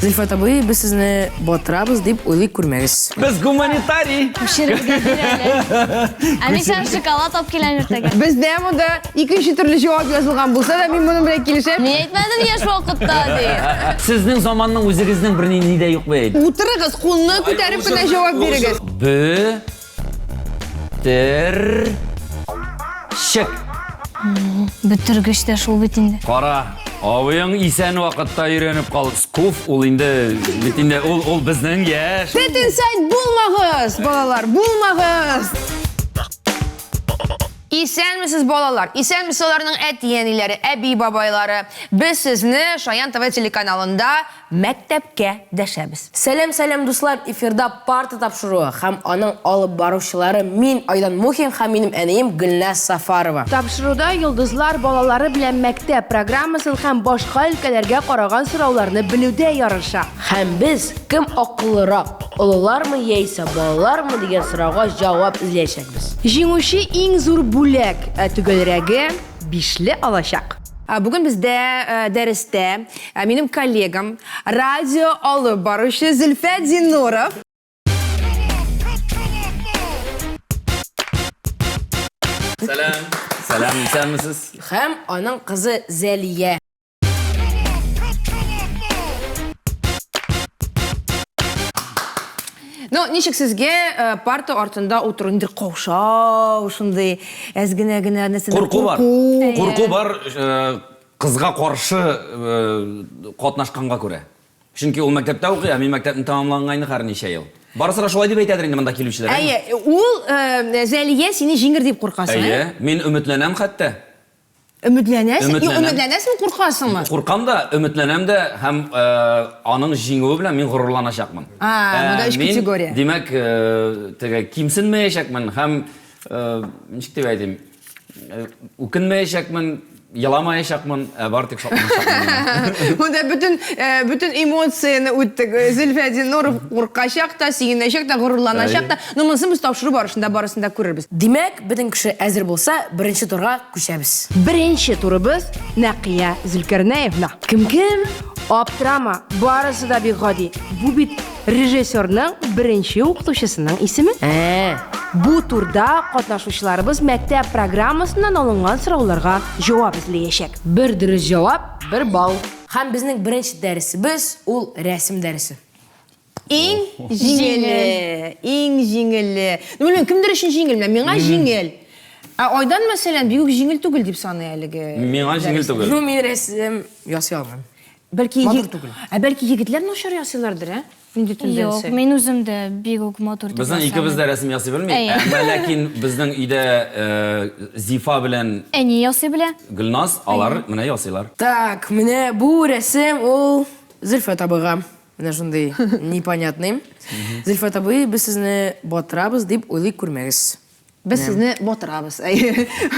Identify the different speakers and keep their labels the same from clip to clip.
Speaker 1: Zülfat abi, biz sizni batırabız deyip oylayıp көрмәгез.
Speaker 2: Biz гуманитарий.
Speaker 3: Әмешәр шоколад алып киләм иртәгә.
Speaker 4: Бездә монда икенче төрле җавап язылган булса да, мин моның белән килешәм.
Speaker 3: Ни әйтмәдем яшь вакытта ди.
Speaker 2: Sizning zamanның үзегезнең берни ни дә юк бит.
Speaker 4: Утырыгыз, кулны күтәреп кенә җавап бирегез.
Speaker 2: Шик.
Speaker 3: Бетергеч тә шул бит инде.
Speaker 2: Кара, авыяң исән вакытта өйрәнеп кал. Скуф ул инде бит инде ул безнең яшь.
Speaker 4: Тетин сайт булмагыз, балалар, булмагыз. Исәнмесез балалар, исәнмесез аларның әти-әниләре, әби-бабайлары. Без сезне Шаян ТВ телеканалында мәктәпкә дәшәбез.
Speaker 1: Сәлем дуслар, эфирда парта тапшыруы һәм аның алып баручылары мин Айдан Мухин һәм минем әнием Гөлназ Сафарова.
Speaker 4: Тапшыруда йолдызлар балалары белән мәктәп программасын һәм башка өлкәләргә караган сорауларны белүдә ярыша.
Speaker 1: Һәм без кем акыллырак, олылармы яисә балалармы дигән сорауга җавап эзләячәкбез.
Speaker 4: Җиңүче иң зур бүләк, түгелрәге 5ле алачак. Бүген бездә дәрестә минем коллегам, радио алып баручы Зөлфәт Зиннуров.
Speaker 2: Сәлам, исәнмесез?
Speaker 1: Һәм аның кызы Зәлия.
Speaker 4: Ничек сезгә парта артында утыру инде каушау, шундый әзгенә нәрсә.
Speaker 2: Курку бар кызга каршы катнашканга күрә. Чөнки ул мәктәптә укый, мин мәктәпне тәмамлаганга һәрничә ел. Барысы да шулай дип әйтәдер инде монда килүчеләр.
Speaker 4: Ул Зәлия сине җиңер дип куркасың.
Speaker 2: Мин өметләнәм хәтта.
Speaker 4: Өметләнәсең? Өметләнәсеңме, куркасыңмы?
Speaker 2: Куркам да, өметләнәм дә һәм аның җиңүе белән мин горурланачакмын.
Speaker 4: Монда 3 категория.
Speaker 2: Димәк, теге кимсенмәячәкмен һәм ничек дип әйтим, үкенмәячәкмен, яламаячакмын, бар тик шатланачакмын.
Speaker 4: Монда bütün эмоцияны үттек. Зөлфәт Зиннуров куркачак та, сөенәчәк та, горурланачак та. Монысын без тапшыру барышында барысында күрербез.
Speaker 1: Димәк, бөтен кеше әзер булса, беренче турга күчәбез.
Speaker 4: Беренче турыбыз Нәкия Зөлкарнәевна. Кем? Аптырама, барысы да бик гади. Бу бит режиссерның беренче укытучысының исеме. Бу турда катнашучыларыбыз мәктәп программасыннан алынган сорауларга җавап эзләячәк. Бер дөрес җавап, 1 балл.
Speaker 1: Һәм безнең беренче дәресебез ул рәсем дәресе.
Speaker 4: Иң җиңеле. Белмәм, кемдер өчен җиңел, миңа җиңел. Айдан мәсәлән, бик җиңел түгел дип саный әлеге.
Speaker 2: Миңа җиңел түгел.
Speaker 1: Мин рәсем ясый алмыйм.
Speaker 4: Бәлки егетләр начар ясыйлардыр, Инде
Speaker 3: Юк,
Speaker 4: тенденция.
Speaker 3: мин үзем дә бик үк матур дип.
Speaker 2: Безнең икебез дә рәсем ясый белми. Ләкин безнең өйдә Зифа белән
Speaker 3: Әни ясый белә.
Speaker 2: Гөлназ алар менә ясыйлар.
Speaker 1: Так, менә бу рәсем ул Зөлфәт абыга. Менә шундый непонятный. Зөлфәт абый, без сезне батырабыз дип ойлыйк күрмәгез.
Speaker 4: Без сезне батырабыз.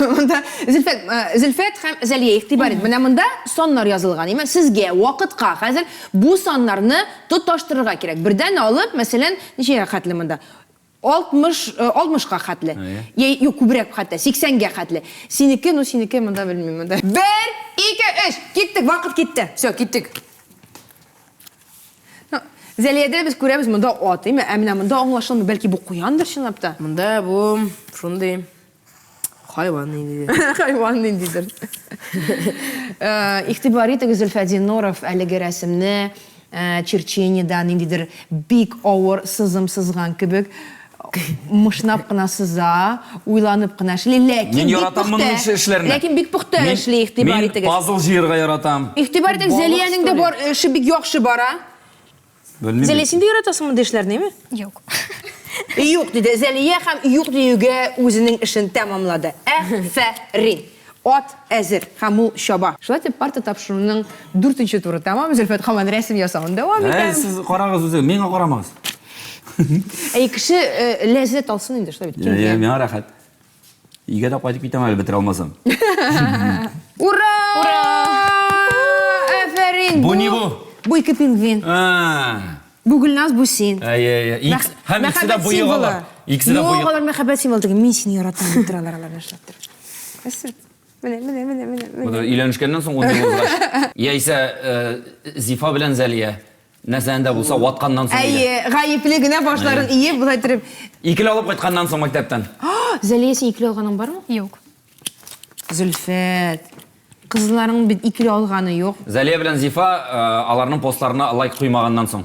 Speaker 4: Монда Зөлфәт һәм Зәлия игътибар ит. Менә монда саннар язылган. Сезгә вакытка хәзер бу саннарны тоташтырырга кирәк. Бердән алып, мәсәлән, ничә хәтле монда? 60-ка хәтле. Юк, күбрәк хәтта 80-гә хәтле. Синеке монда белмим монда. 1 2 3 киттек, вакыт китте.
Speaker 1: Всё, киттек.
Speaker 4: Зәлиядә без күрәбез монда ат, менә монда аңлашылмый, бәлки бу куяндыр чынлап та.
Speaker 1: Монда бу шундый хайван инде.
Speaker 4: Хайван индидер. Игътибар итегез, Зөлфәт Зиннуров әлеге рәсемне черчениедән индидер бик авыр сызым сызган кебек мышнап кына сыза, уйланып кына эшли, ләкин бик пөхтә эшли, игътибар итегез.
Speaker 2: Мин пазл җыярга яратам.
Speaker 4: Игътибар итегез, Зәлиянең дә бар эше бик яхшы бара. Зәлия, син дә яратасыңмы эшләрне,
Speaker 3: Юк.
Speaker 4: Юк диде. Зәлия һәм юк диюгә үзенең эшен тәмамлады. Афәрин. Ат әзер һәм ул шаба. Шулай дип парта тапшыруның 4нче туры тәмам. Зөлфәт һаман рәсем ясавын дәвам итә.
Speaker 2: Сез карагыз үзегез, миңа карамагыз.
Speaker 4: Кеше ләззәт алсын инде, шулай бит.
Speaker 2: Миңа рәхәт. Игә дә кайтып китәм әле бетерә алмасам.
Speaker 4: Ура! Афәрин.
Speaker 2: Бу ни бу?
Speaker 4: Бу ике пингвин. Бу Гөлназ, бу син.
Speaker 2: Һәм икесе дә буйыгалар. Икесе дә буйыгалар.
Speaker 4: Алар мәхәббәт символы. Мин сине яратам дип торалар алар эшләптер. Менә.
Speaker 2: Өйләнешкәннән соң 10 ел узгач. Яисә Зифа белән Зәлия Нәрсәндә булса ватканнан соң.
Speaker 4: Гаеплегенә башларын иеп, булай торып.
Speaker 2: Икеле алып кайтканнан соң мәктәптән.
Speaker 4: Зәлия, син икеле алганың бармы?
Speaker 3: Юк.
Speaker 4: Зөлфәт. Кызларың бит икеле алганы юк.
Speaker 2: Зәлия белән Зифа аларның постларына лайк куймаганнан соң.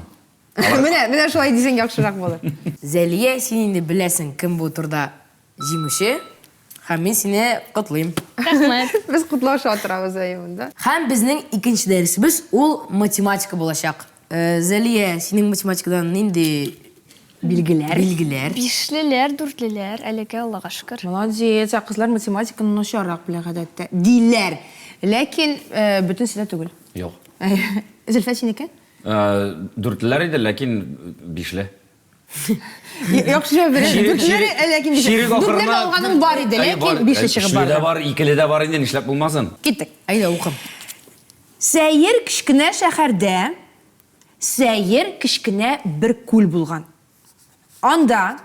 Speaker 4: Менә шулай дисәң яхшырак булыр.
Speaker 1: Зәлия, син инде беләсең кем бу турда җиңүче. Һәм мин сине котлыйм.
Speaker 3: Рәхмәт.
Speaker 4: Без кутлаша торабыз монда.
Speaker 1: Һәм безнең икенче дәресебез ул математика булачак. Зәлия, синең математикадан нинди билгеләр?
Speaker 3: Бишлеләр, дүртлеләр, әлегә Аллага шөкер.
Speaker 4: Молодец, кызлар математиканы начаррак белә гадәттә. Диләр. Ләкин бөтен сидә түгел.
Speaker 2: Юк.
Speaker 4: Зөлфәт синеке?
Speaker 2: Дүртлеләр иде, ләкин бишле.
Speaker 4: Яхшы белә. Дүртләр, ләкин дүртләр алганың бар иде, ләкин бишле чыгып
Speaker 2: бар.
Speaker 4: барды.
Speaker 2: Бар, икеле дә бар инде, нишләп булмасын?
Speaker 4: Киттек.
Speaker 1: Әйдә, укым.
Speaker 4: Сәйер кичкенә шәһәрдә сәйер кичкенә бер күл булган. Анда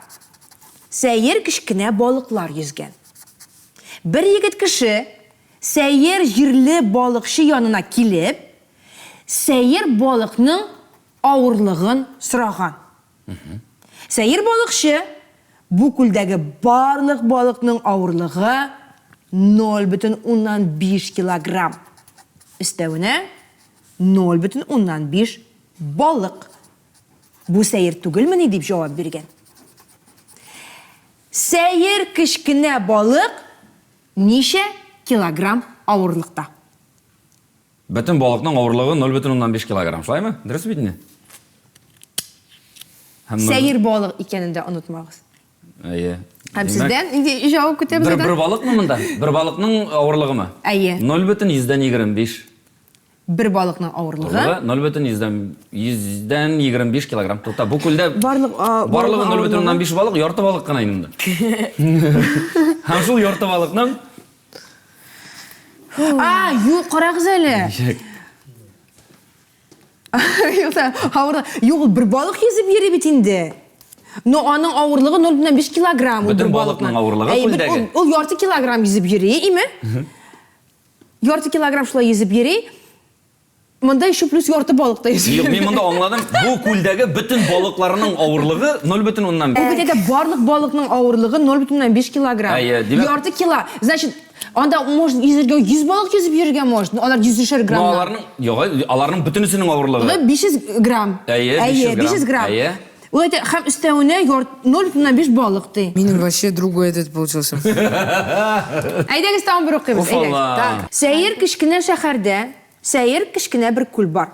Speaker 4: сәйер кичкенә балыклар йөзгән. Бер егет кеше сәйер җирле балыкчы янына килеп, сәйер балыкның авырлыгын сораган. Сәйер балыкчы бу күлдәге барлык балыкның авырлыгы 0,5 килограмм. Өстәвенә 0,5 балык. Бу сәйер түгелмени дип җавап биргән. Сәйер кичкенә балык ничә килограмм авырлыкта?
Speaker 2: Бөтен балыкның авырлыгы 0,5 килограмм, шулаймы? Дөрес бит инде?
Speaker 4: Сәйер балык икәнен дә онытмагыз.
Speaker 2: Әйе.
Speaker 4: Һәм сездән инде җавап көтәбез.
Speaker 2: Бер балыкмы монда? Бер балыкның авырлыгымы?
Speaker 4: Әйе.
Speaker 2: 0,25.
Speaker 4: Бер балыкның авырлыгы
Speaker 2: 0,125 килограмм. Тута, бу күлдә
Speaker 4: барлыгы
Speaker 2: 0,5 балык, ярты балык кына инде. Һәм шул ярты балыкның
Speaker 4: юк, карагыз әле. Юк, бер балык йөзеп йөри бит инде. Но аның авырлыгы 0,5 килограмм.
Speaker 2: Бөтен балыкның авырлыгы күлдәге.
Speaker 4: Ул ярты килограмм йөзеп йөри, име? Ярты килограмм шулай йөзеп йөри. Монда еще плюс ярты балык та йөзеп
Speaker 2: Юк,
Speaker 4: йөри.
Speaker 2: мин монда аңладым. Бу күлдәге бөтен балыкларның авырлыгы 0,1.
Speaker 4: Бу бит барлык балыкның авырлыгы 0,5 килограмм. Ярты кило. Значит, анда можно йөзергә 100 балык йөзеп йөрергә может. Алар 100 грамм.
Speaker 2: Аларның бөтенесенең авырлыгы
Speaker 4: 500 грамм. 500 грамм. Ул әйтә, һәм өстәвенә 0,5 балык ди.
Speaker 1: Минем вообще другой этот получился.
Speaker 4: Әйдәгез тагын бер укыйбыз. Сәйер кичкенә шәһәрдә сәйер кичкенә бер күл бар.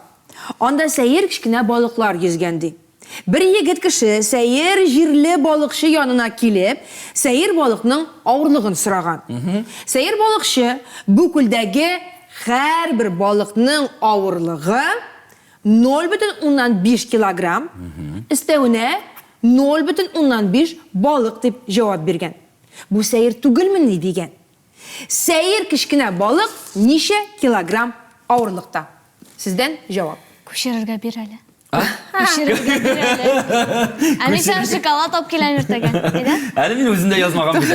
Speaker 4: Анда сәйер кичкенә балыклар йөзгән ди. Бер егет кеше сәйер җирле балыкчы янына килеп, сәйер балыкның авырлыгын сораган. Сәйер балыкчы бу күлдәге һәрбер балыкның авырлыгы 0,5 килограмм, өстәвенә 0,5 балык дип җавап биргән. Бу сәйер түгелмени дигән. Сәйер кичкенә балык ничә килограмм авырлыкта? Сездән җавап.
Speaker 3: Күчерергә бир әле. Күчерергә бир әле. Әни сән шоколад алып киләм иртәгә.
Speaker 2: Әле мин үзем дә язмаган бит.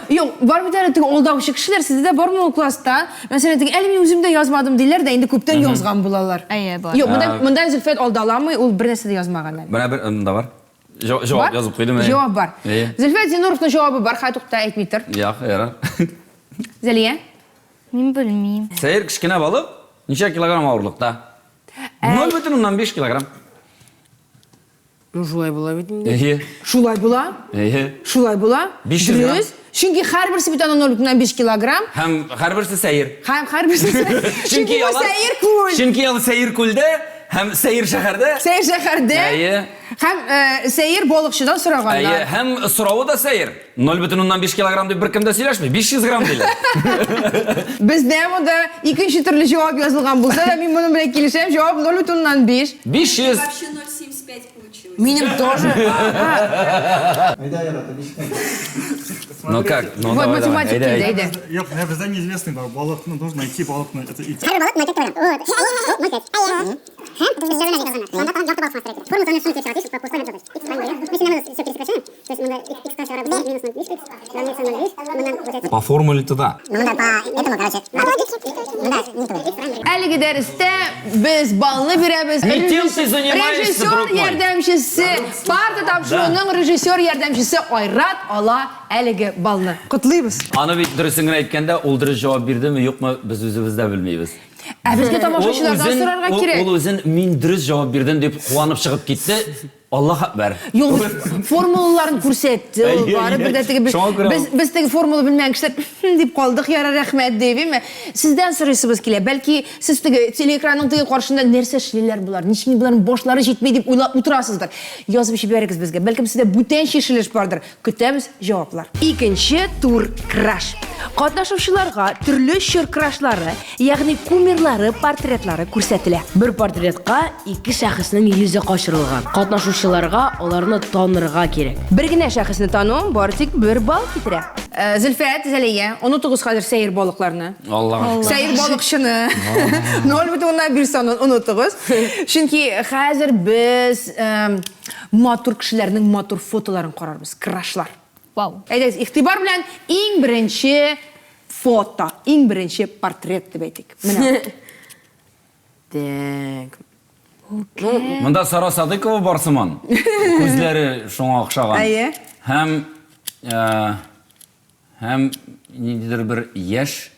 Speaker 4: Юк, бар бит әле теге алдавычы кешеләр, сездә дә бармы ул класста? Мәсәлән, теге әле мин үзем дә язмадым диләр дә, инде күптән язган булалар.
Speaker 3: Әйе, бар.
Speaker 4: Юк, монда Зөлфәт алдаламый, ул бер нәрсә дә язмаган әле.
Speaker 2: Менә бер монда бар. Җавап язып куйдым.
Speaker 4: Җавап бар. Зөлфәт Зинуровның җавабы бар, хәтукта әйтми тор.
Speaker 2: Як, ярар.
Speaker 4: Зәлия?
Speaker 3: Мин белмим.
Speaker 2: Сәйер кичкенә балык ничә килограмм авырлыкта? 0,5 килограмм.
Speaker 1: Ну, шулай була бит инде.
Speaker 2: Әйе.
Speaker 4: Шулай була?
Speaker 2: Әйе.
Speaker 4: Шулай була?
Speaker 2: 500 грамм.
Speaker 4: Чөнки һәрберсе бит аны 0,5 килограмм.
Speaker 2: Һәм һәрберсе сәйер.
Speaker 4: Һәм һәрберсе чөнки бу сәйер күл.
Speaker 2: Чөнки ул сәйер күлдә һәм сәйер шәһәрдә.
Speaker 4: Сәйер шәһәрдә.
Speaker 2: Әйе.
Speaker 4: Һәм сәйер балыкчыдан сораганнар.
Speaker 2: Әйе, һәм соравы да сәйер. 0,5 килограмм дип беркем дә сөйләшми, 500 грамм диләр.
Speaker 4: Бездә монда икенче төрле җавап язылган булса да, мин моның белән килешәм. Җавап 0,5.
Speaker 2: 500.
Speaker 5: Вообще 0,75 получилось.
Speaker 1: Минем тоже.
Speaker 2: Ну как? Ну
Speaker 4: Вот
Speaker 2: давай, давай.
Speaker 4: математика,
Speaker 2: Әйдә.
Speaker 5: Я безда неизвестный балык, ну нужно найти балык, это идти.
Speaker 2: По формуле туда.
Speaker 4: Әлеге Әлеге дәрестә без балны бирәбез.
Speaker 2: Чем ты занимаешься, друг
Speaker 4: Режиссер
Speaker 2: мой?
Speaker 4: ярдәмчесе, парта тапшыруның режиссер ярдәмчесе Айрат ала әлеге балны. Котлыйбыз.
Speaker 2: Аны бит дөресен генә әйткәндә, ул дөрес җавап бирдеме, юкмы, без үзебез дә белмибез.
Speaker 4: Ә безгә тамашачылардан сорарга кирәк.
Speaker 2: Ул үзен мин дөрес җавап бирдем дип куанып чыгып китте. Аллаһ акбар.
Speaker 4: Юл формулаларын күрсәтте. Ул бары бер дә теге без теге формула белмәгән кешеләр дип калдык, яра рәхмәт дип. Сездән сорыйсыбыз килә. Бәлки сез теге телеэкранның теге каршында нәрсә эшлиләр булар? Ничек буларның башлары җитмәй дип уйлап утырасыздыр. Язып җибәрегез безгә. Бәлкем сездә бүтән шешелеш бардыр. Көтәбез җаваплар. Икенче тур краш. Катнашучыларга төрле чор крашлары, ягъни кумирлары, портретлары күрсәтелә.
Speaker 1: Бер портретка ике шәхеснең йөзе качырылган. Катнашучыларга аларны танырга кирәк.
Speaker 4: Бер генә шәхесне тану, бары тик бер бал китерә. Зөлфәт, Зәлия, онытыгыз хәзер сәер балыкларны.
Speaker 2: Аллаһ.
Speaker 4: Сәер балыкчыны 0,1 санын онытыгыз. Чөнки хәзер без матур кешеләрнең матур фотоларын карарбыз, крашлар.
Speaker 3: Вау.
Speaker 4: Әйдәгез, игътибар белән иң беренче фото, иң беренче портрет дип әйтик. Менә.
Speaker 1: Так.
Speaker 2: Монда Сара Садыкова бар сыман. Күзләре шуңа охшаган.
Speaker 4: Әйе.
Speaker 2: Һәм ниндидер бер яшь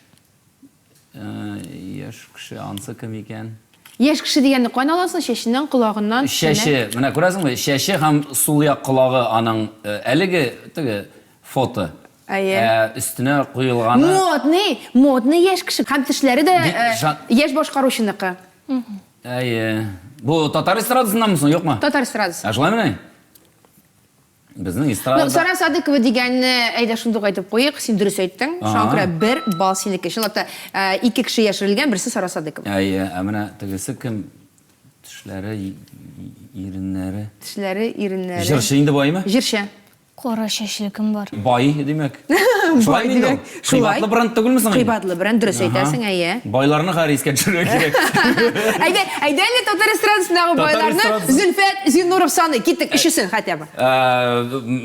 Speaker 2: кеше, ансы кем икән?
Speaker 4: Яшь кеше дигәнне кайдан аласың? Чәченнән, колагыннан?
Speaker 2: Шәше, менә күрәсеңме? Шәше һәм сул як колагы аның әлеге теге фото.
Speaker 4: Әйе.
Speaker 2: Өстенә куелганы.
Speaker 4: Модный яшь кеше. Һәм тешләре дә яшь башкаручыныкы.
Speaker 2: Әйе. Бу татар эстрадасынданмы, юкмы?
Speaker 4: Татар эстрадасы.
Speaker 2: Шулай менә? Безнең эстрада.
Speaker 4: Сара Садыкова дигәнне әйдә шундук әйтеп куйык. Син дөрес әйттең. Шуңа күрә бер бал синеке. Чынлапта ике кеше яшерелгән, берсе Сара Садыкова.
Speaker 2: Әйе, менә тегесе кем? Тешләре, иреннәре.
Speaker 4: Тешләре, иреннәре.
Speaker 2: Җырчы инде баймы?
Speaker 4: Җырчы.
Speaker 3: Кара чәчле кем бар?
Speaker 2: Бай, димәк. Шулай инде.
Speaker 4: Шулай.
Speaker 2: Кыйбатлы бренд түгелме соң?
Speaker 4: Кыйбатлы бренд, дөрес әйтәсең, әйе.
Speaker 2: Байларны хәрискә төшерергә кирәк.
Speaker 4: Әйдә татар эстрадасындагы байларны Зөлфәт Зиннуров саны киттек, өчесен хәтта бу.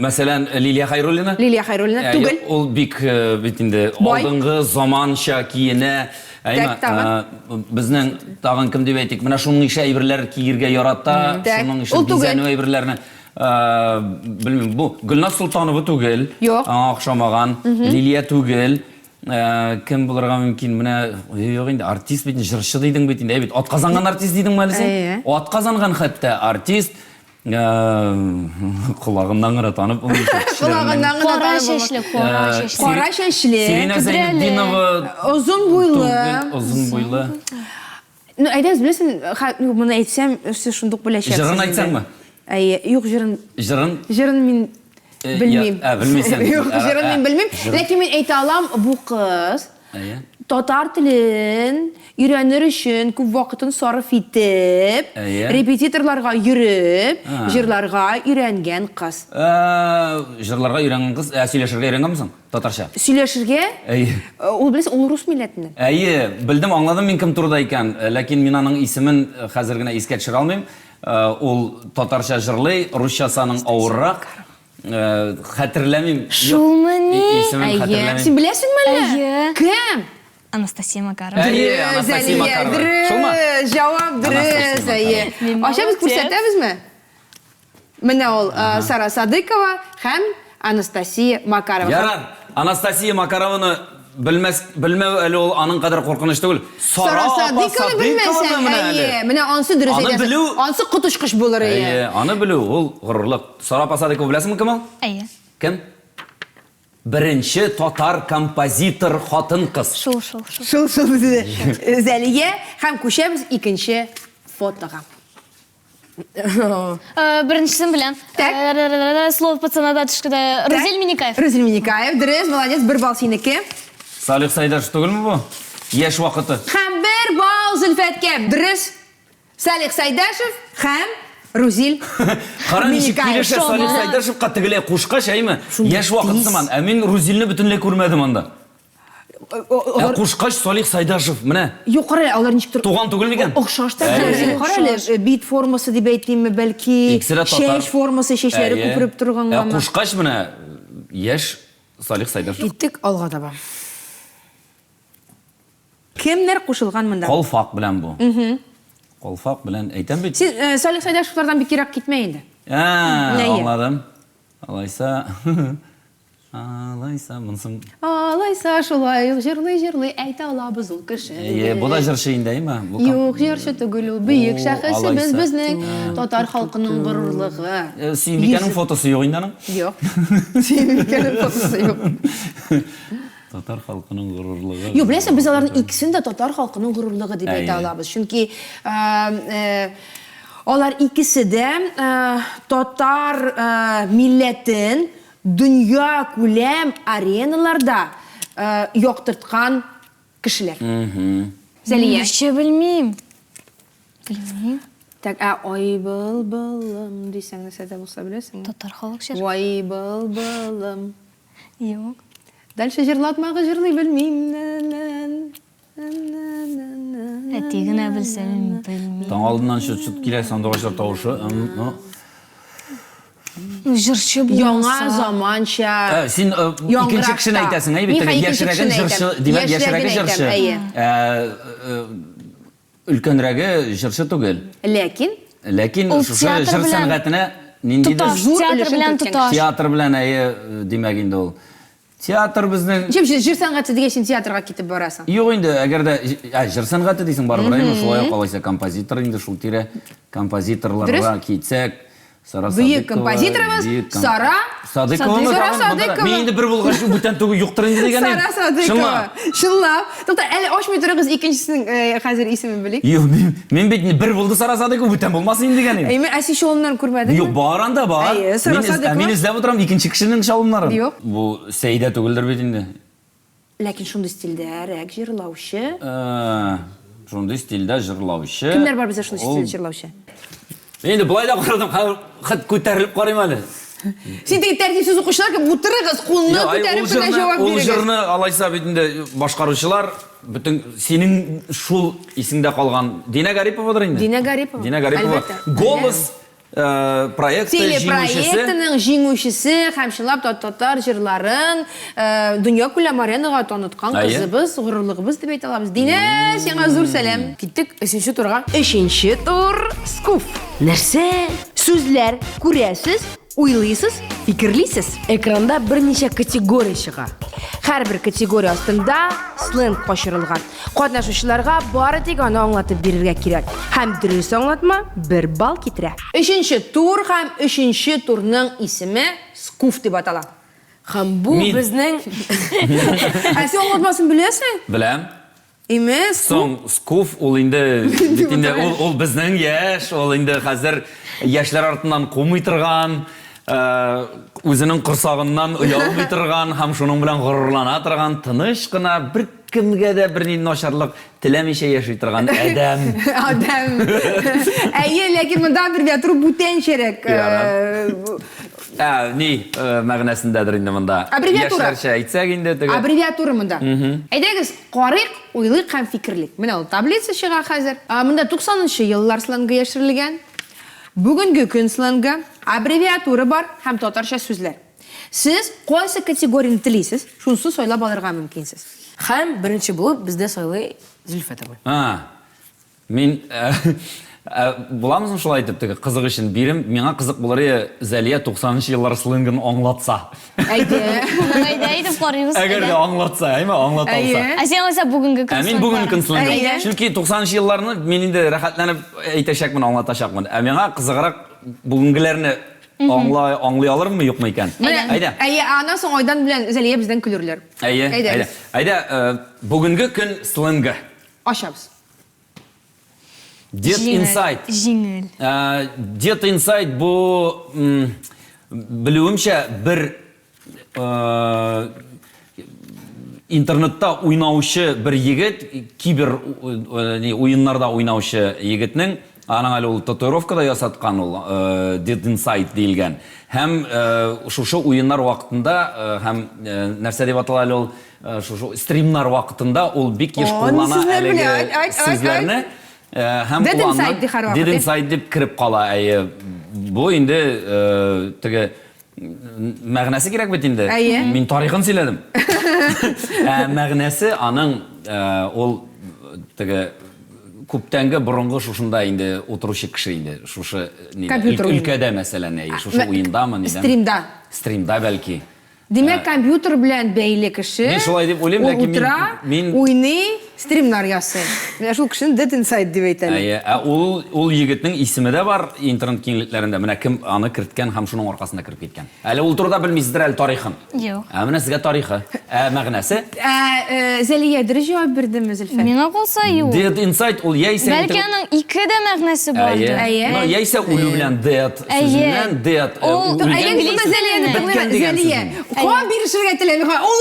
Speaker 2: Мәсәлән, Лилия Хайруллина.
Speaker 4: Лилия Хайруллина түгел.
Speaker 2: Ул бик бит инде алдынгы заманча киенә. Безнең тагын кем дип әйтик, менә шуның ише әйберләр киергә ярата, шуның ише бизәнү әйберләрне. Белмим, бу Гөлназ Султанова түгел. Охшамаган. Лилия түгел. Кем булырга мөмкин? Менә юк инде артист бит, җырчы дидең бит инде. Бит атказанган артист дидеңме әле син? Атказанган хәтта артист. Колагымнан гына танып булмый.
Speaker 4: Колагымнан гына
Speaker 3: Кара чәчле, кара чәчле.
Speaker 4: Кара чәчле.
Speaker 2: Сирина Зәйнетдинова.
Speaker 4: Озын буйлы.
Speaker 2: Озын буйлы.
Speaker 4: Ну, әйдәгез, беләсең, моны әйтсәм, сез шундук беләчәксез.
Speaker 2: Җырын әйтсәңме?
Speaker 4: Әйе, юк, җырын мин белмим.
Speaker 2: Белмисең.
Speaker 4: Юк, җырын мин белмим. Ләкин мин әйтә алам, бу кыз татар телен өйрәнер өчен күп вакытын сарыф итеп, репетиторларга йөреп, җырларга өйрәнгән кыз.
Speaker 2: Җырларга өйрәнгән кыз, сөйләшергә өйрәнгәнмесең? Татарча.
Speaker 4: Сөйләшергә?
Speaker 2: Әйе.
Speaker 4: Ул беләсең, ул рус милләтеннән.
Speaker 2: Әйе, белдем, аңладым мин кем турыда икән, ләкин мин аның исемен хәзер генә искә төшерә алмыйм. Ул татарча җырлый, русчасының авыррак. Хәтерләмим.
Speaker 3: Шулмы ни?
Speaker 2: Әйе.
Speaker 4: Син беләсеңме әле?
Speaker 3: Әйе.
Speaker 4: Кем?
Speaker 3: Анастасия Макарова.
Speaker 2: Әйе, Анастасия Макарова. Шулмы?
Speaker 4: Җавап дөрес, әйе. Аша біз күрсәтәбезме? Менә ул Сара Садыкова һәм Анастасия Макарова.
Speaker 2: Ярар, Анастасия Макарованы белмәү әле ул аның кадәр куркыныч түгел.
Speaker 4: Сара Садыкованы белмәсәң, әйе. Менә ансы дөрес әйтәсең. Ансы котышкыш булыр, әйе.
Speaker 2: Әйе, аны белү ул горурлык. Сара Садыкова беләсеңме кем ул?
Speaker 3: Әйе.
Speaker 2: Кем? Беренче татар композитор хатын кыз.
Speaker 3: Шул.
Speaker 4: Шул диде. Зәлия һәм күчәбез икенче фотога.
Speaker 3: Беренчесен беләм. Слово пацанада төшкәдә Розель Миникаев.
Speaker 4: Розель Миникаев, дөрес, молодец, бер бал синеке.
Speaker 2: Салих Сайдашев түгелме бу? Яшь вакыты.
Speaker 4: Һәм бер бал Зөлфәткә. Дөрес. Салих Сайдашев һәм Розель
Speaker 2: Миникаев. Салих Сайдашевка тегелә кушкач, әйме? Яшь вакыт сыман. Ә мин Розельне бөтенләй күрмәдем анда. Кушкач Салих Сайдашев, менә.
Speaker 4: Юк, кара, алар ничек
Speaker 2: Туган түгел микән?
Speaker 4: Охшаштыр. Кара, бит формасы дип әйтимме, бәлки чәч формасы, чәчләре күпереп торганга.
Speaker 2: Кушкач менә яшь Салих Сайдашев.
Speaker 1: Киттек алга таба.
Speaker 4: Кемнер кушылган монда?
Speaker 2: Колфак белән бу. Колфак белән әйтәм бит.
Speaker 4: Син Салих Сайдашевлардан бик ерак китмә инде. Нәйе?
Speaker 2: Аңладым. Алайса, алайса монсын.
Speaker 4: Алайса шулай җырлый әйтә алабыз ул кеше.
Speaker 2: Бу да җырчы инде, әйме?
Speaker 4: Юк, җырчы түгел ул. Бөек шәхес
Speaker 2: алайса.
Speaker 4: безнең татар халкының горурлыгы.
Speaker 2: Сөймикәнең фотосы юк инде аның?
Speaker 4: Юк. Сөймикәнең фотосы юк.
Speaker 2: Татар халкының горурлыгы.
Speaker 4: Юк, беләсең, без аларның икесен дә татар халкының горурлыгы дип әйтә алабыз. Чөнки алар икесе дә татар милләтен дөнья күләм ареналарда яктырткан кешеләр. Зәлия.
Speaker 3: Еще білмейм. Білмейм.
Speaker 4: Так, ой былбылым дисәң нәрсә дә булса беләсеңме?
Speaker 3: Татар халық жыр.
Speaker 4: Ой былбылым.
Speaker 3: Yok.
Speaker 4: Дальше җырлатмагы җырлый белмим.
Speaker 3: Әтигенә білсем білмейм.
Speaker 2: Таң алдынан шут килә сандугачлар тавышы.
Speaker 3: Жырчы
Speaker 4: Яңа заманча.
Speaker 2: Син икенче кешене әйтәсең, әйбәттә. Яшьрәге җырчы, димәк, яшьрәге җырчы. Өлкәнрәге җырчы түгел. Ләкин шушы җыр сәнгатенә ниндидер театр белән димәк инде ул. Театр безнең...
Speaker 4: Җыр сәнгате дигән син театрга китеп барасың.
Speaker 2: Юк инде, әгәр дә җыр сәнгате дисең барыбер, әйме, шулай ук алайса композитор инде шул тирә. Композиторларга китсәк, Сара
Speaker 4: Бөек композиторыбыз Сара
Speaker 2: Садыкова. Мен инде бер булгач бүтән түгел юктыр инде дигән.
Speaker 4: Сара Садыкова. Шунлап. Тукта, әле ачмый торыгыз икенчесенең хәзер исемен белик.
Speaker 2: Юк, мен бит бер булды Сара Садыкова бүтән булмас инде дигән.
Speaker 4: Әйме, әси шулымнан күрмәдеңме?
Speaker 2: Юк, бар анда бар. Мин эзләп утырам икенче кешенең шалымнарын.
Speaker 4: Юк.
Speaker 2: Бу Сәйдә түгелдер бит инде.
Speaker 4: Ләкин шундый стильдәрәк җырлаучы.
Speaker 2: Шундый стильдә җырлаучы.
Speaker 4: Кемнәр бар бездә шундый стильдә җырлаучы?
Speaker 2: Инде булай да карадым, хәт күтәрелеп карыйм әле.
Speaker 4: Син теге тәртипсез укучылар кем утырыгыз, кулны күтәреп кенә җавап
Speaker 2: Ул
Speaker 4: бирегез.
Speaker 2: җырны алайса бит инде башкаручылар бүтән синең шул исеңдә калган Дина Гариповадыр инде.
Speaker 4: Дина Гарипова.
Speaker 2: Дина Гарипова. Голос проекты
Speaker 4: Телепроектының җиңүчесе һәм чынлап татар җырларын дөнья күләм аренага таныткан кызыбыз, горурлыгыбыз дип әйтә алабыз. Динә, сиңа зур сәлам.
Speaker 1: Киттек 3нче турга.
Speaker 4: 3нче тур скуф. Нәрсә? Сүзләр күрәсез, уйлыйсыз, фикерлисез.
Speaker 1: Экранда берничә категория чыга.
Speaker 4: Һәрбер категория астында сленг кашырылган. Катнашучыларга бары тик аны аңлатып бирергә кирәк. Һәм дөрес аңлатма 1 балл китерә. 3нче тур һәм 3нче турның исеме скуф дип атала.
Speaker 1: Һәм бу безнең
Speaker 4: Әсі аңлатмасын беләсең?
Speaker 2: Беләм.
Speaker 4: Имеш.
Speaker 2: Соң скуф ул инде ул безнең яшь, ул инде хәзер яшьләр артыннан кумый торган, үзенең корсагыннан уялмый торган һәм шуның белән горурлана торган, тыныч кына бер кемгә дә берни начарлык теләмичә яши торган адәм.
Speaker 4: Әйе, ләкин монда бер туры бүтәнчәрәк.
Speaker 2: Мәгънәсендәдер инде монда. Яшьләрчә әйтсәк инде теге.
Speaker 4: Аббревиатура монда. Әйдәгез, карыйк, уйлыйк һәм фикерлик. Менә ул таблица чыга хәзер. Монда 90нчы еллар сленгы яшерелгән. Бүгенге көн сленгы, аббревиатура бар һәм татарча сүзләр. Сез кайсы категорияны телисез, шунысы сайлап алырга мөмкинсез.
Speaker 1: Һәм беренче булып бездә сайлый Зөлфәт абый.
Speaker 2: Мин буламызмы шулай итеп теге кызык өчен бирем, миңа кызык булыр Зәлия 90нчы еллар сленгын аңлатса.
Speaker 4: Әйдә.
Speaker 3: Әйтеп карыйбыз.
Speaker 2: Әгәр дә аңлатса, әйме, аңлата алса.
Speaker 3: Ә сен алса бүгенге көн.
Speaker 2: Мин бүгенге көн сленгы. Чөнки 90нчы елларны мин инде рәхәтләнеп әйтәчәкмен, аңлатачакмын. Ә миңа кызыграк бүгенгеләрне аңлый алырмы, юкмы икән? Әйдә.
Speaker 4: Әйе, аннан соң Айдан белән Зәлия бездән көлерләр.
Speaker 2: Әйдә. Әйдә, бүгенге көн сленгы.
Speaker 4: Ашабыз.
Speaker 2: Dead Inside.
Speaker 3: Җиңел.
Speaker 2: Dead Inside бу белүемчә бер интернетта уйнаучы бер егет, кибер уеннарда уйнаучы егетнең, аның әле ул татуировкада ясаткан ул Dead Inside диелгән. Һәм шушы уеннар вакытында һәм нәрсә дип атала әле ул шушы стримнар вакытында ул бик еш куллана әлеге сүзләрне. Dead Inside дип кирип кала. Бу инде теге мәгънәсе кирәк бит инде. Мин тарихын сөйләдем. Мәгънәсе аның ул теге күптәнге борынгы шушында инде утыручы кеше инде. Шушы
Speaker 4: Компьютер уйны.
Speaker 2: өлкәдә мәсәлән, шушы уендамы нидән?
Speaker 4: Стримда.
Speaker 2: Стримда бәлки.
Speaker 4: Демәк, компьютер белән бәйле кеше.
Speaker 2: Мин шулай дип уйлыйм, ләкин мин
Speaker 4: уйный, стримнар ясый. Менә шул кешене Dead Inside дип әйтәләр.
Speaker 2: Ул егетнең исеме дә бар интернет киңлекләрендә. Менә кем аны керткән һәм шуның аркасында кирип киткән. Әле ул турыда белмисездер әле тарихын.
Speaker 3: Юк.
Speaker 2: Менә сезгә тарихы. Мәгънәсе?
Speaker 4: Зәлия дөрес җавап бирдеме Зөлфәт?
Speaker 3: Миңа калса юк.
Speaker 2: Dead Inside ул яисә
Speaker 3: Бәлки аның ике дә мәгънәсе бардыр.
Speaker 2: Яисә үлү белән dead, сүзеннән dead.
Speaker 4: Зәлия. Кан биришергә теләми. Ул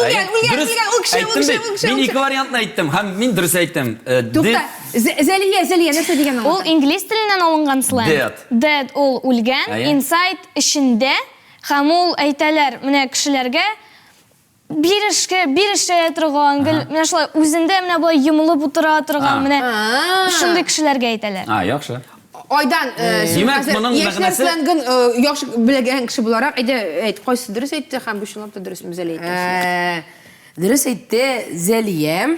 Speaker 4: кеше.
Speaker 2: Мин ике вариантны әйттем һәм мин дөрес әйттем.
Speaker 4: Тукта. Зәлия, нәрсә дигән ул?
Speaker 3: Ул инглиз теленнән алынган сленг. Dead ул үлгән, inside эчендә һәм ул әйтәләр менә кешеләргә бирешә торган, менә шулай үзендә менә булай йомылып утыра торган менә шундый кешеләргә әйтәләр.
Speaker 2: Яхшы.
Speaker 4: Айдан,
Speaker 2: Димәк, моның мәгънәсе
Speaker 4: яхшы белгән кеше буларак, әйт, кайсы дөрес әйтте һәм бу чынлап та дөресме Зәлия?
Speaker 1: Дөрес әйтте Зәлия.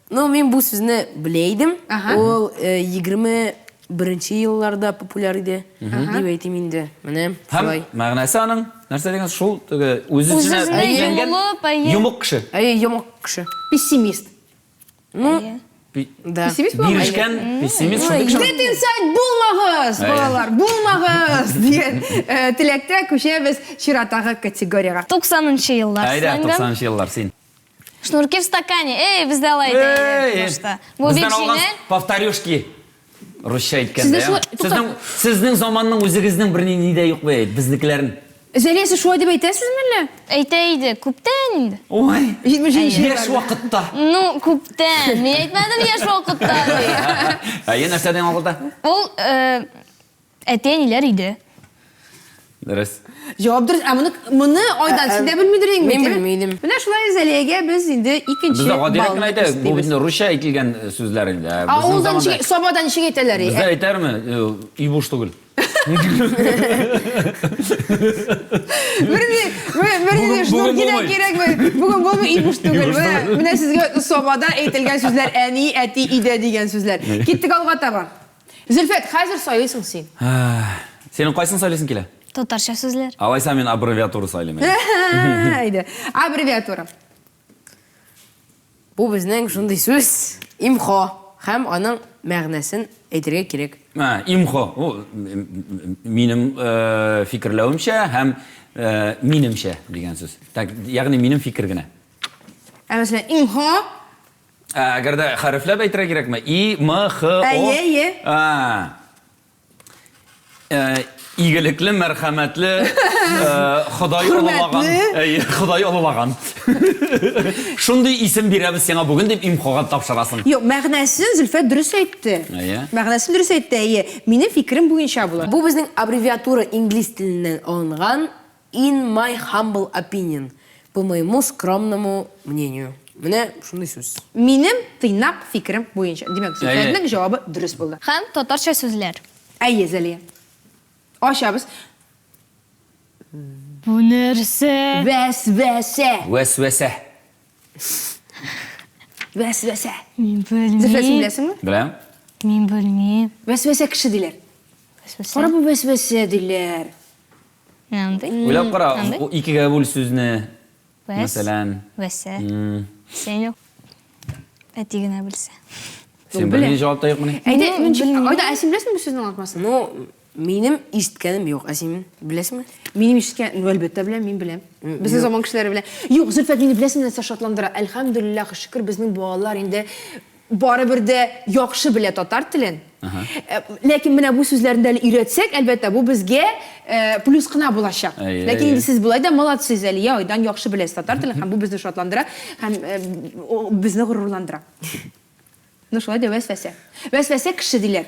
Speaker 1: Ну, мин бу сүзне беләйдем. Ул 21-нче елларда популяр иде. Дип әйтим инде. Менә шулай.
Speaker 2: Мәгънәсе аның нәрсә дигән шул үзенә әйләнгән йомык кеше.
Speaker 1: Йомык кеше.
Speaker 4: Пессимист.
Speaker 1: Ну, да.
Speaker 2: Бирешкән, пессимист шундый кеше.
Speaker 4: Dead Inside булмагыз, балалар, булмагыз дигән теләктә күчәбез чиратагы категорияга.
Speaker 3: 90-нчы еллар.
Speaker 2: Әйдә, 90-нчы еллар син.
Speaker 3: Шнурки в стакане. Бездә алай да. Бу бик җиңел.
Speaker 2: Повторюшки. Русча әйткәндә. Сезнең заманның үзегезнең бер ни дә юк бит, безнекеләрнең.
Speaker 4: Зәлия, сез шулай дип әйтәсезме әллә?
Speaker 3: Әйтә иде, күптән инде.
Speaker 2: Ой,
Speaker 4: 70
Speaker 2: яшь вакытта.
Speaker 3: Ну, күптән. Мин әйтмәдем яшь вакытта.
Speaker 2: Нәрсә дигән вакытта?
Speaker 3: Ул әтәниләр иде.
Speaker 2: Дөрес.
Speaker 4: Җавап дөрес. Моны Айдан син дә белмидер инде.
Speaker 1: Мин белмидем.
Speaker 4: Менә шулай Зәлиягә без инде икенче
Speaker 2: Бездә гадиләк кенә әйтә, бу бездә русча әйтелгән сүзләр инде.
Speaker 4: Авылдан Сабадан ничек әйтәләр?
Speaker 2: Бездә әйтәрме? Үй буш түгел.
Speaker 4: Берни шнурки да кирәкме? Бүген булмый үй буш түгел. Менә сезгә Сабада әйтелгән сүзләр әни, әти, иде дигән сүзләр. Киттек алга таба. Зөлфәт, хәзер сайлыйсың син.
Speaker 2: Синең кайсын сайлыйсың килә?
Speaker 3: Татарча сүзләр.
Speaker 2: Алайса мин аббревиатура сайлыйм.
Speaker 4: Әйдә. Аббревиатура.
Speaker 1: Бу безнең шундый сүз имхо һәм аның мәгънәсен әйтергә кирәк.
Speaker 2: Имхо. Минем фикерләвемчә һәм минемчә дигән сүз. Ягъни минем фикер генә.
Speaker 4: Мәсәлән, имхо.
Speaker 2: Әгәр дә хәрефләп әйтергә кирәкме? И, М, Х, О. Игелекле, мәрхәмәтле, Ходай олылаган. Ходай олылаган. Шундый исем бирәбез сиңа бүген дип имхога тапшырасың.
Speaker 4: Юк, мәгънәсен Зөлфәт дөрес әйтте. Мәгънәсен дөрес әйтте. Минем фикерем буенча була.
Speaker 1: Бу безнең аббревиатура инглиз теленнән алынган in my humble opinion. По моему скромному мнению. Менә шундый сүз.
Speaker 4: Минем тыйнак фикерем буенча. Димәк, Зөлфәтнең җавабы дөрес булды.
Speaker 3: Һәм татарча сүзләр.
Speaker 4: Әйе, Зәлия. Ашабыз.
Speaker 3: Бу нәрсә?
Speaker 4: Вәсвәсә.
Speaker 2: Вәсвәсә.
Speaker 4: Вәсвәсә.
Speaker 3: Мин
Speaker 4: Зөлфәт
Speaker 3: белмим.
Speaker 4: беләсеңме?
Speaker 2: Беләм.
Speaker 3: Мин белмим.
Speaker 4: Вәсвәсә кеше диләр. Кара бу вәсвәсә диләр.
Speaker 2: Уйлап кара, икегә бүл сүзне. Мәсәлән,
Speaker 3: Вәсә. Сен юк. Әти генә белсә.
Speaker 2: Син белмәй җавап та юкмы?
Speaker 4: Айда, әсин беләсеңме бу сүзнең аңлатмасын?
Speaker 1: Ну, минем ишеткәнем юк. Син беләсеңме?
Speaker 4: Минем ишеткән, әлбәттә беләм, мин беләм. Безнең заман кешеләре белә. Юк, Зөлфәт, мине беләсеңме, нәрсә шатландыра? Әлхәмдүлиллаһ, шөкер, безнең балалар инде барыбер дә яхшы белә татар телен. Ләкин менә бу сүзләрне дә өйрәтсәк, әлбәттә бу безгә плюс кына булачак. Ләкин инде сез булай да молодцы, Зәлия, Айдан яхшы беләсез татар телен, һәм бу безне шатландыра, һәм безне горурландыра. Ну шулай да вәсвәсә. Вәсвәсә кеше диләр.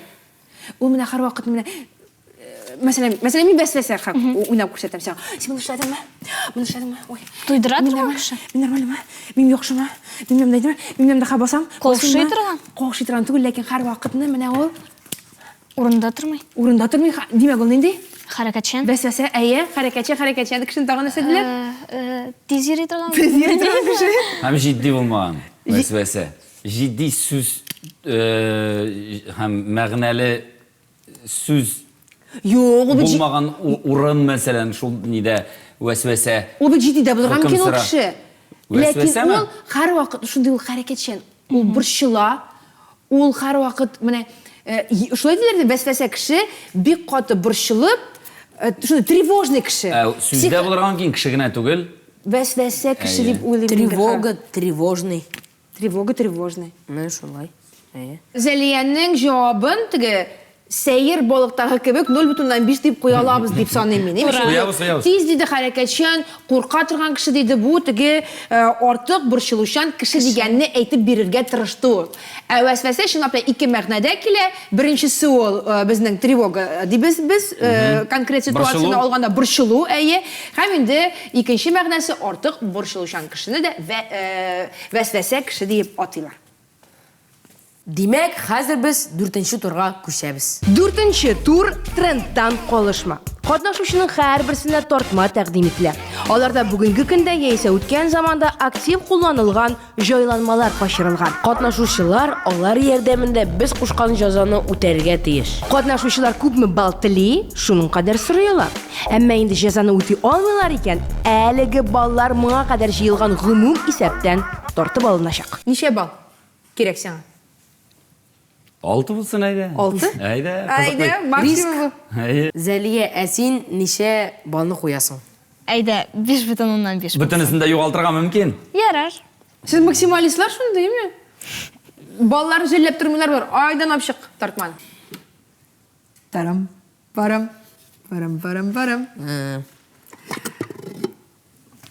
Speaker 4: Ул менә һәрвакыт менә Мәсәлән, мин вәсвәсә уйнап күрсәтәм сиңа. Син моны эшләдеңме? Моны эшләдеңме? Ой.
Speaker 3: Туйдыра торган кеше.
Speaker 4: Мин нормальмы? Мин яхшымы? Мин дәйдемме? Мин дә басам.
Speaker 3: Каушый торган.
Speaker 4: Каушый торган түгел, ләкин һәрвакытны менә ул
Speaker 3: Урында тормый.
Speaker 4: урында тормый. Димәк, ул нинди?
Speaker 3: Хәрәкәтчән.
Speaker 4: Вәсвәсә, әйе, хәрәкәтчән кешене тагын нәрсә диләр?
Speaker 3: Тиз йөри торган.
Speaker 4: Тиз йөри торган кеше.
Speaker 2: Һәм җитди булмаган. Вәсвәсә. ciddi süz hem məğnəli süz
Speaker 4: Yo'q, o bir
Speaker 2: bulmagan urun məsələn şu nidə vəsvəsə.
Speaker 4: o bir ciddi de bulur. Mümkün o
Speaker 2: Hüküm sıra.
Speaker 4: kişi.
Speaker 2: Vesvese
Speaker 4: Lakin
Speaker 2: mi?
Speaker 4: ol her vakit şunday ol hareket şen. Ol bir şıla. Ol her vakit mene şöyle dilerdi vesvese kişi bir katı bir şılıp şunday тревожный kişi.
Speaker 2: Süzdə bulurğan ki, kişigine tugul.
Speaker 4: Vesvese kişi deyip uylayıp.
Speaker 1: Тревога, тревожный.
Speaker 4: Тревога тревожный.
Speaker 1: Ne şolay?
Speaker 4: Zeliye'nin cevabın tıgı seyir balıktaki kebek 0,5 deyip koya alabız deyip sanmayın.
Speaker 2: Koyabız.
Speaker 4: Tiz deydi hareketşen, korka turgan kişi deydi bu tıgı artık bir şıluşan kişi diyenini eytip birirge tırıştı ol. Vesvese şimdi apla iki məqnədə kile birincisi ol bizning trevoga deybiz biz konkret situasiyada olganda bir şılu əyi. Hem indi ikinci məqnəsi artık bir şıluşan kişini de vesvese kişi deyip atıyorlar.
Speaker 1: Demek hazır biz 4-nче turga ko'chamiz.
Speaker 6: 4-nче tur trenddan qolishma. Qatnashuvchining har birisine tortma taqdim etiladi. Ularda bugungi kunda yaisa o'tgan zamonda aktiv qo'llanilgan joylanmalar qo'shirilgan. Qatnashuvchilar ular yordamida biz qo'shgan jazoni o'targa tegish. Qatnashuvchilar ko'pmi ball tili, shuning qadar suriyalar. Ammo endi jazoni o'tay olmaylar ekan, haligi ballar menga qadar yig'ilgan g'umum hisobdan tortib olinacak.
Speaker 4: Neçə bal gerek sana?
Speaker 2: 6 bulsun ayda.
Speaker 4: 6?
Speaker 2: Ayda.
Speaker 4: Ayda maksimum bu.
Speaker 2: Ayda.
Speaker 1: Zeliye, əsin neçə balını qoyasan?
Speaker 3: Ayda 5,5.
Speaker 2: Bütünüsünde yoğaltırğa mümkün.
Speaker 3: Yarar.
Speaker 4: Siz maksimalistler şunu değil mi? Balları zellep durumlar var. Aydan apşık tartman. Taram, param, param, param, param.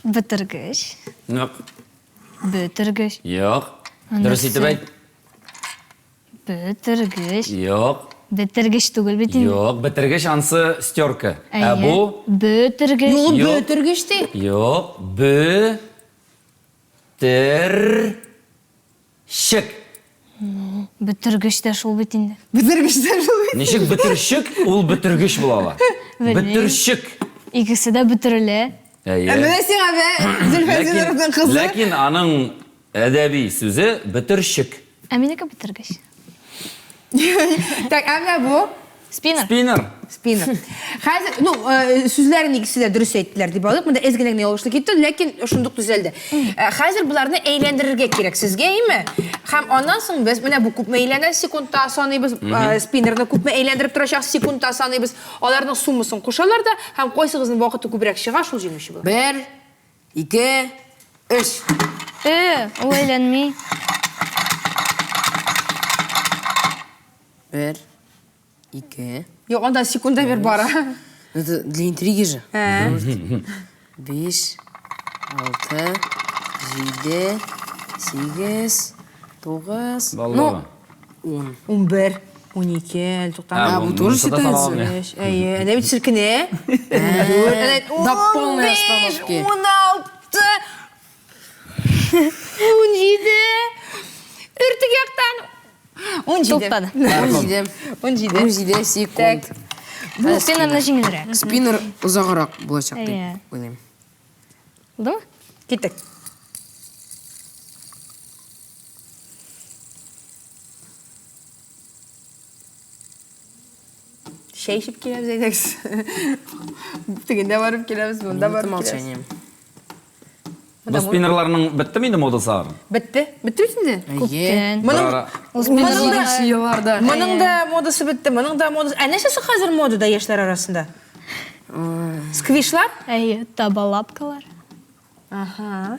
Speaker 3: Bitirgich.
Speaker 2: Yok.
Speaker 3: Bitirgich.
Speaker 2: Yok. Dürüst etip ayt.
Speaker 3: Bitirgich.
Speaker 2: Yok.
Speaker 3: Bitirgich tugul bitin.
Speaker 2: Yok. Bitirge şansı styorka. Bu?
Speaker 3: Bitirgich.
Speaker 4: Yolu
Speaker 2: Yok.
Speaker 4: bötürgüştü.
Speaker 2: Yok. Şık.
Speaker 3: Bitirgich de şol bitindi.
Speaker 4: Bötürgüşten şunu.
Speaker 2: Nişik bitirşik, ol bitirgiş bulala. Bitirşik.
Speaker 3: İkisi de bitirile.
Speaker 4: Ömresi abi. Zülfet'in tarafından kızı.
Speaker 2: Lakin anın edebi sözü bitirşik.
Speaker 3: Aminika bitirgich.
Speaker 4: Tak, ama bu.
Speaker 3: Spinner.
Speaker 2: Spinner.
Speaker 4: Spinner. Hazır, no, sözlerin ikisi de dürüst ettiler deyip aldık. Bunda ezgilikle oluştu gitti, lakin şunduk düzeldi. Hazır bularını eğlendirirge gerek sizge, iyi mi? Hem ondan sonra biz, bu kupma eğlenen sekundta sanıyız, spinner'ını kupma eğlendirip duracak sekundta sanıyız, onların summasını koşarlar da, hem koysağızın vakıtı kübürek çığa, şul jemişi bu.
Speaker 1: 1, 2, 3.
Speaker 3: O eğlenmeyi.
Speaker 1: 1, 2.
Speaker 4: Yok, ondan sekunda ver bara.
Speaker 1: Это для интриги же. 5, 6, 7, 8, 9.
Speaker 2: Vallahi.
Speaker 1: 10.
Speaker 4: 11, 12,
Speaker 1: А, bu тоже считается?
Speaker 4: Ne bir çirkin ne?
Speaker 1: До полной остановки.
Speaker 4: 16, 17, ürtük yaktan. 17.
Speaker 3: Topladı.
Speaker 1: 17.
Speaker 4: 17.
Speaker 1: 17 секунд.
Speaker 3: Bu spinner'la жеңілірек.
Speaker 1: Спиннер ұзағырақ болашақ
Speaker 3: Иә.
Speaker 1: деп ойлаймын.
Speaker 3: Oldu mu?
Speaker 4: Gittik. Şey işip geliriz ederiz. Bugün varıp geliriz, bunda varıp geliriz.
Speaker 1: Молчанием.
Speaker 2: Bu spinnerlarının bitti miydi modası ağrın?
Speaker 4: Bitti. Bitti mi şimdi?
Speaker 1: Е,
Speaker 3: O spinner
Speaker 1: yıllarda.
Speaker 4: Bunun da modası bitti, bunun da modası... Neşesi hazır modada yaşlar arasında? Skvişler?
Speaker 3: Taba lapkalar.
Speaker 4: Aha.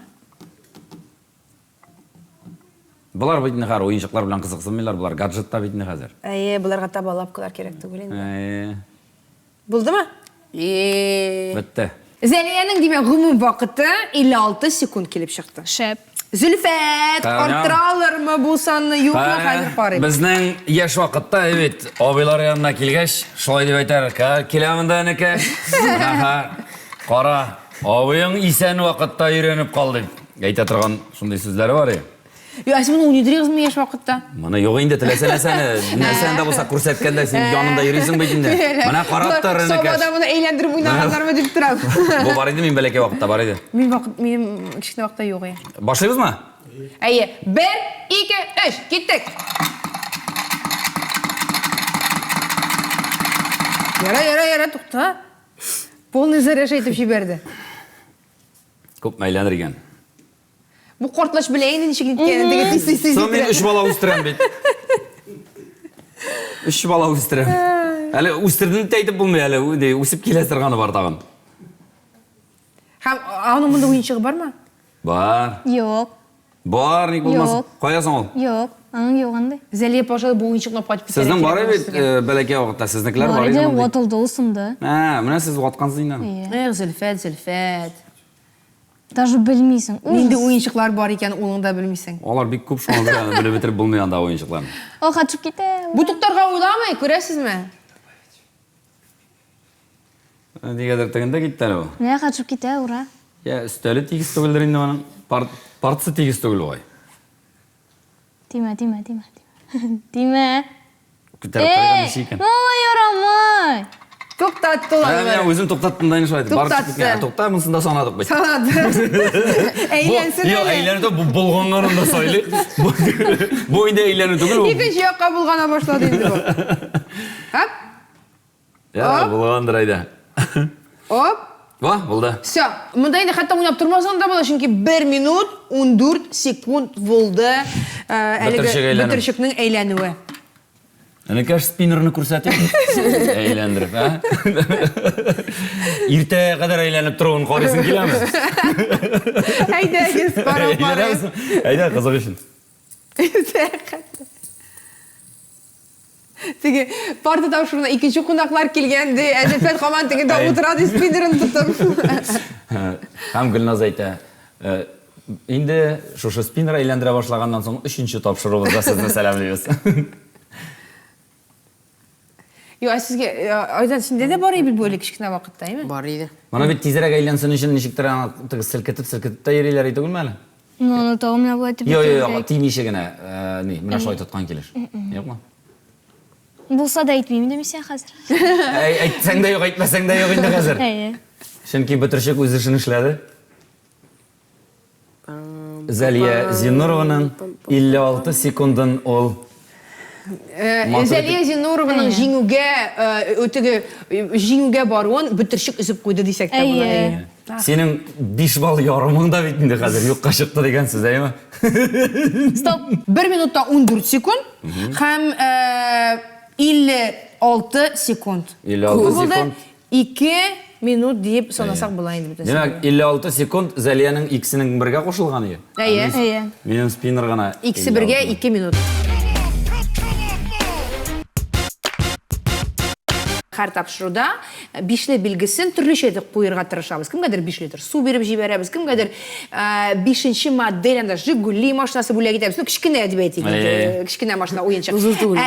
Speaker 2: Bular bitini har oyuncaklar bilen kızıksınmıyorlar, bular gadjetta bitini hazır.
Speaker 4: Bularga taba lapkalar kerekti öyle. Buldu mu?
Speaker 2: Bitti.
Speaker 4: Zeliye'nin deme gümüm vakıtı 56 sekund kelip çıktı.
Speaker 3: Şep.
Speaker 4: Zülfet, arttıralır mı bu sanını yok mu hazır parayı?
Speaker 2: Bizning yaş vaqtda evet, abilar yanına kelgach, şolay deb aytar, kelamında neka. Aha. Qara, abiying isen vaqtda öğrenip qaldi. Ayta turgan shunday so'zlari bor ya.
Speaker 4: Yo, aslında 17 yıl mı yaş vakıtta?
Speaker 2: Mana yo'q endi tilasa narsani bo'lsa ko'rsatganda sen yonimda yuraysan beytinde. Mana qarab tur neka.
Speaker 4: Sobada bunu eğlendirip oynaganlar mı deyip duram.
Speaker 2: Bu bor edi men balaki vaqtda bor edi.
Speaker 4: Benim kichkina vaqtda yo'q ya.
Speaker 2: Başlayabızmı?
Speaker 4: Әйе, 1, 2, 3, кеттік. Яра, тұқта. Полный заряж айтып жіберді.
Speaker 2: Көп мәйләндірген.
Speaker 4: Бұл қортлаш білейін, нешек неткені.
Speaker 2: Сон мен 3 бала өстірем бет. 3 бала өстірем. Әлі өстірдіңді тәйтіп болмай, әлі өсіп келесір ғаны бар тағын.
Speaker 4: Оның мұнда ойыншығы бар ма?
Speaker 2: Бар.
Speaker 3: Yok.
Speaker 2: Бар, не болмасын. Қоясың ол?
Speaker 3: Yok. Оның yok андай.
Speaker 4: Зәлия, пожалуй, бұл ойыншығына патып кетер.
Speaker 2: Сіздің бар ебет бәләке оғытта, сіздіңкілер бар еді
Speaker 3: Бар отылды ұсымды.
Speaker 2: Мына сіз оғытқансың.
Speaker 4: Зілфет.
Speaker 3: Даже білмейсің.
Speaker 4: Менде ойыншықлар бар екен, оның да білмейсің.
Speaker 2: Олар бек көп шуан білі бітіріп болмай анда ойыншықларын.
Speaker 3: О, қачып кете.
Speaker 4: Бұтықтарға ойламай, көресіз ме?
Speaker 2: Дегедір тігінде кетті әлі бұл.
Speaker 3: Не қачып кете, ұра?
Speaker 2: Үстәлі тегіс төгілдір енді оның. Партысы тегіс төгіл ғой.
Speaker 3: Тиме.
Speaker 2: Күтәріп қайған еші екен.
Speaker 3: Мама ярамай.
Speaker 4: Тоқтатты олар.
Speaker 2: Өзім тоқтаттым дайын шылайды.
Speaker 4: Тоқтатты.
Speaker 2: Тоқта, мұнсында санадық бәйт.
Speaker 4: Санады. Әйленсін әлі.
Speaker 2: Әйленді бұлғанларында сайлы. Бойында әйленді түгіл ол.
Speaker 4: Екінші яққа бұлғана башлады енді бұл. Хап?
Speaker 2: Бұлғандыр айда.
Speaker 4: Оп.
Speaker 2: Болды.
Speaker 4: Все. Мұнда енді қатта ойнап тұрмасаң да болады, çünkü 1 минут 14 секунд болды бітіршікнің әйленуі.
Speaker 2: Әне кәш спинеріні көрсәтем? Әйлендіріп, Ирте қадар әйленіп тұрғын қарайсын келеміз?
Speaker 4: Әйді, әйдес, қарайыз.
Speaker 2: Әйді, қызық үшін.
Speaker 4: Теге, парты тапшырына екінші қонақлар келгенде, әжепет қаман тегенде отырады спинерін тұтып.
Speaker 2: Қам Гүлназ айта, енді шошы спинер әйлендіре башлағаннан соң 3-ші тапшырығызда сізді сәлемлейміз.
Speaker 4: Сізге, Айдан, сенде де бар ебіл бөлі кішкіне вақытта, еме?
Speaker 1: Бар еді.
Speaker 2: Мана бет тезірек әйленсін үшін нешіктір сілкітіп та ерелер еді гүлмәлі?
Speaker 3: Ну, то у меня будет тебе.
Speaker 2: Йо, тимешегіне, мына шылай тұтқан келеш. Yok mu?
Speaker 3: Болса да айтмаймын демесе қазір.
Speaker 2: Айтсаң да жоқ, айтмасаң да жоқ енді қазір. Шынки бітіршек өзі үшін ішледі. Зәлия Зинурованың 56 секундын ол.
Speaker 4: Зәлия Зинурованың жеңуге баруын бітіршек үзіп қойды десек та болады.
Speaker 2: Сенің 5 бал ярымыңда бетінде қазір жоққа шықты деген сөз, әйме?
Speaker 3: Стоп.
Speaker 4: 1 минутта 14 секунд, һәм 56 секунд.
Speaker 2: 56 секунд.
Speaker 4: 2 минут deyip санасақ болайын деп.
Speaker 2: Демек, 56 секунд Зәлияның икісінің бірге қошылған ие?
Speaker 4: Әйе.
Speaker 2: Менің спиннер ғана.
Speaker 4: Икісі бірге 2 минут. Қар тапшыруда бишле білгісін түрліше қойырға тырышабыз. Кімгәдір 5 литр су беріп жіберебіз, кімгәдір 5-ші моделінде Жигули машинасы бөлек етеміз. Кішкене деп айтайын, кішкене машина ойыншық.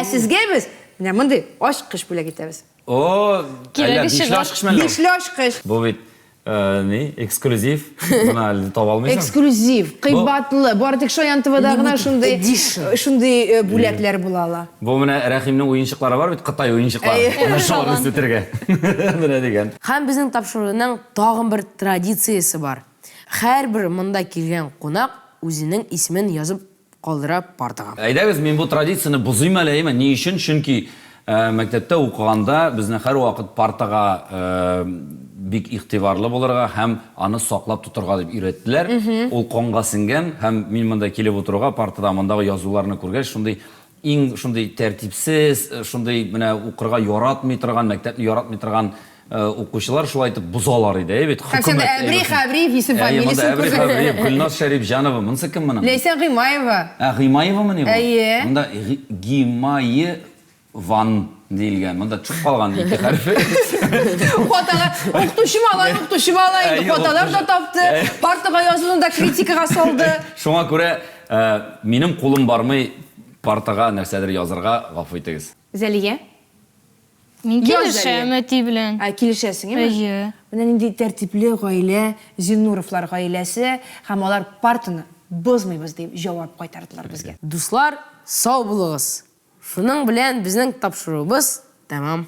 Speaker 4: Сізге біз мындай ашқыш бөлек етеміз.
Speaker 2: О, бишлі ашқыш мәлі.
Speaker 4: Бишлі ашқыш.
Speaker 2: Бұл бет эксклюзив. Бұны әлі таба алмайсың?
Speaker 4: Эксклюзив, қибатлы. Бары тек Шоян-ТВ-дағына шындай бүләклер бұлала.
Speaker 2: Бұл міне Рахимнің ойыншықлары бар, бет Қытай ойыншықлары. Оны шоғыр өстетерге. Міне деген.
Speaker 1: Һәм біздің тапшыруының тағын бір традициясы бар. Әр бір мұнда келген қонақ өзінің исмін yazып қалдыра партаға.
Speaker 2: Әйдәгіз, мен бұл традицияны бұзайым әлі емен. Не үшін? Чүнки мәктепте оқығанда біздің әр уақыт партаға бик иқтибарлы болырға, һәм аны сақлап тұтырға деп үйреттілер. Ол қонға сіңген, һәм мен мұнда келіп отыруға партада мұндағы язуларыны көргел, шундай тәртипсіз, шундай оқырға яратмай тұрған, мәктепті яратмай тұрған оқушылар шулай айтып бұзалар еді.
Speaker 4: Сен Әбрей есім фамилиясын көрген.
Speaker 2: Гүлназ Шәрипжанова, мұнсы кім мұның?
Speaker 4: Лейсен Ғимаева.
Speaker 2: Ғимаева мұны бұл?
Speaker 4: Әйе.
Speaker 2: Мұнда Ғимаеван deyilgan. Bunda çok kalgan iki harfi.
Speaker 4: Оқытушы бала енді қоталар да тапты, партаға yazılında kritikаға салды.
Speaker 2: Шоңа көре, менің қолым бармай партаға нәрседер yazырға ғафу етегіз.
Speaker 4: Зәлия?
Speaker 3: Мен келішем әти білін.
Speaker 4: Келішесің, еме?
Speaker 3: Әйе.
Speaker 4: Мұнан енді тәртіплі ғайле, Зинуровлар ғайлесі, һәм олар партаны бұзмайбыз деп жауап қайтардылар бізге.
Speaker 1: Дуслар, сау болыңыз. Шуның белән безнең тапшыруыбыз тәмам.